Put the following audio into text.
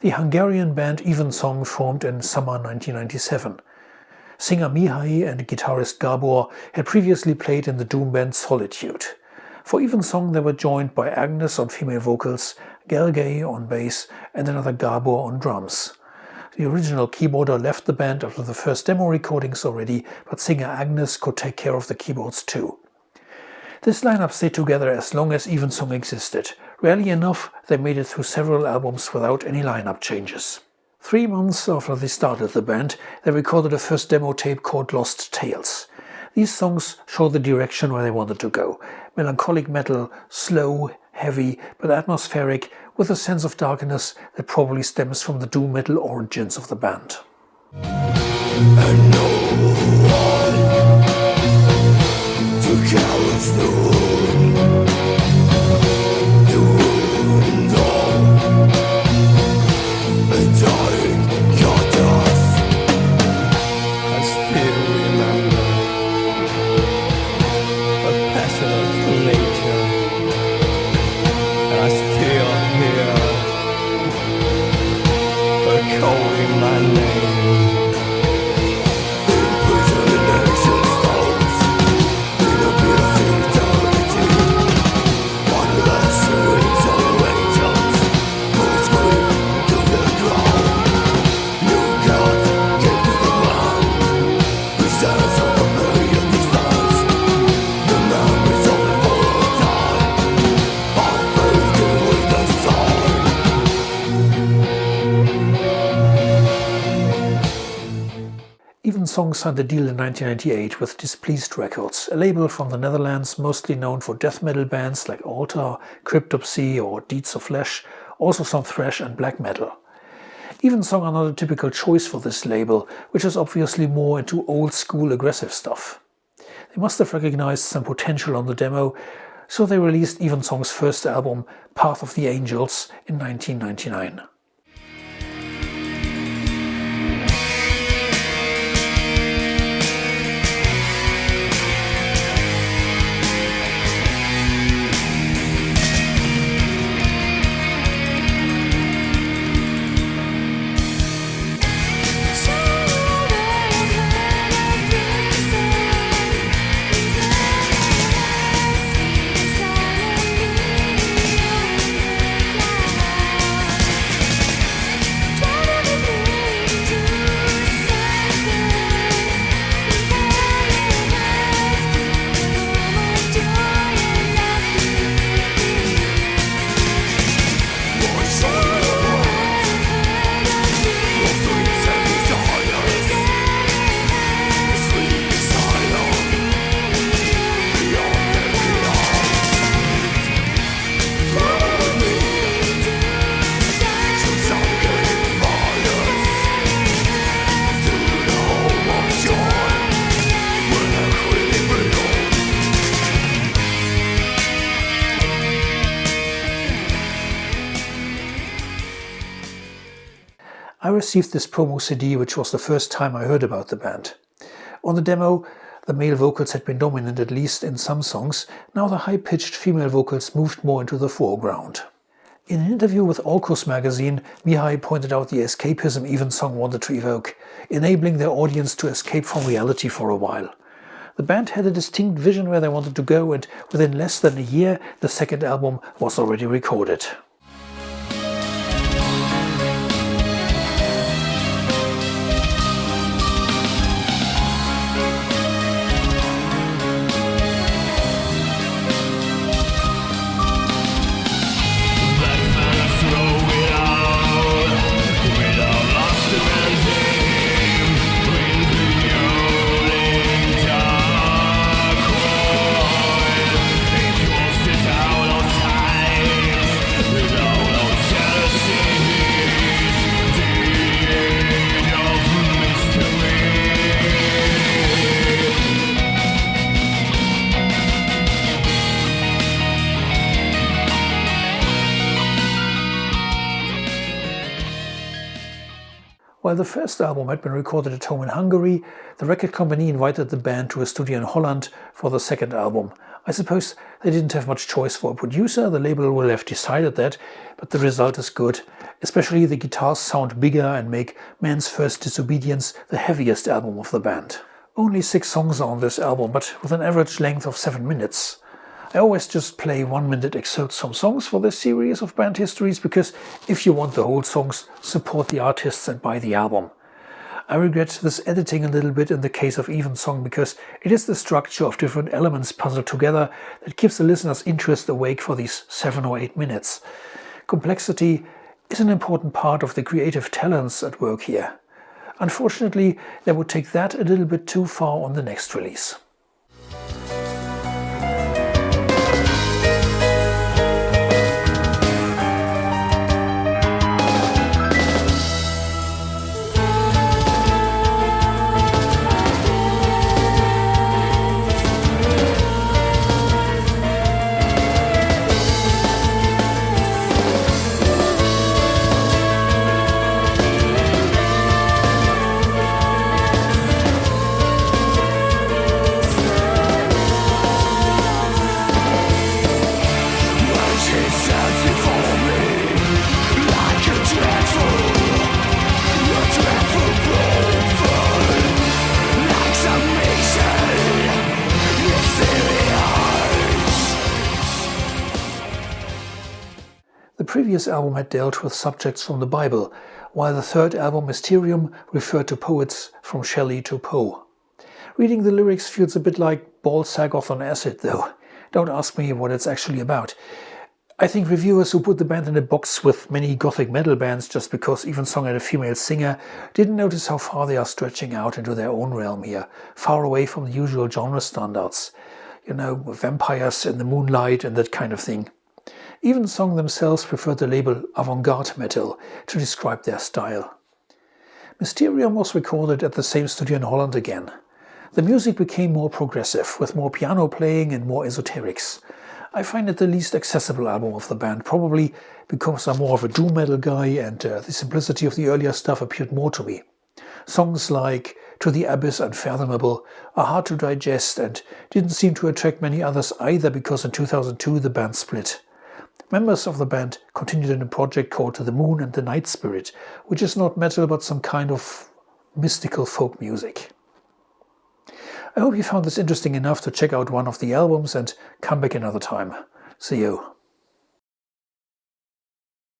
the Hungarian band Evensong formed in summer 1997. Singer Mihai and guitarist Gabor had previously played in the doom band Solitude. For Evensong they were joined by Agnes on female vocals, Gergely on bass and another Gabor on drums. The original keyboarder left the band after the first demo recordings already, but singer Agnes could take care of the keyboards too. This lineup stayed together as long as Evensong existed. Rarely enough, they made it through several albums without any lineup changes. 3 months after they started the band, they recorded a first demo tape called Lost Tales. These songs show the direction where they wanted to go. Melancholic metal, slow, heavy, but atmospheric, with a sense of darkness that probably stems from the doom metal origins of the band. And no one to careless the wound, a dying goddess. I still remember a passionate nature, and I still hear her calling my name. Evensong signed a deal in 1998 with Displeased Records, a label from the Netherlands mostly known for death metal bands like Altar, Cryptopsy or Deeds of Flesh, also some thrash and black metal. Evensong are not a typical choice for this label, which is obviously more into old school aggressive stuff. They must have recognized some potential on the demo, so they released Evensong's first album, Path of the Angels, in 1999. I received this promo CD, which was the first time I heard about the band. On the demo, the male vocals had been dominant at least in some songs. Now the high-pitched female vocals moved more into the foreground. In an interview with Orkus magazine, Mihai pointed out the escapism Evensong wanted to evoke, enabling their audience to escape from reality for a while. The band had a distinct vision where they wanted to go, and within less than a year, the second album was already recorded. While the first album had been recorded at home in Hungary, the record company invited the band to a studio in Holland for the second album. I suppose they didn't have much choice for a producer, the label will have decided that, but the result is good. Especially the guitars sound bigger and make Man's First Disobedience the heaviest album of the band. Only 6 songs are on this album, but with an average length of 7 minutes. I always just play 1-minute excerpts from songs for this series of band histories, because if you want the whole songs, support the artists and buy the album. I regret this editing a little bit in the case of Evensong, because it is the structure of different elements puzzled together that keeps the listener's interest awake for these 7 or 8 minutes. Complexity is an important part of the creative talents at work here. Unfortunately, they would take that a little bit too far on the next release. The previous album had dealt with subjects from the Bible, while the third album, Mysterium, referred to poets from Shelley to Poe. Reading the lyrics feels a bit like Balsagoth on acid, though. Don't ask me what it's actually about. I think reviewers who put the band in a box with many gothic metal bands just because Evensong had a female singer didn't notice how far they are stretching out into their own realm here, far away from the usual genre standards. You know, vampires in the moonlight and that kind of thing. Evensong themselves preferred the label avant-garde metal to describe their style. Mysterium was recorded at the same studio in Holland again. The music became more progressive, with more piano playing and more esoterics. I find it the least accessible album of the band, probably because I'm more of a doom metal guy and the simplicity of the earlier stuff appealed more to me. Songs like To the Abyss and Fathomable are hard to digest and didn't seem to attract many others either, because in 2002 the band split. Members of the band continued in a project called The Moon and the Night Spirit, which is not metal but some kind of mystical folk music. I hope you found this interesting enough to check out one of the albums and come back another time. See you.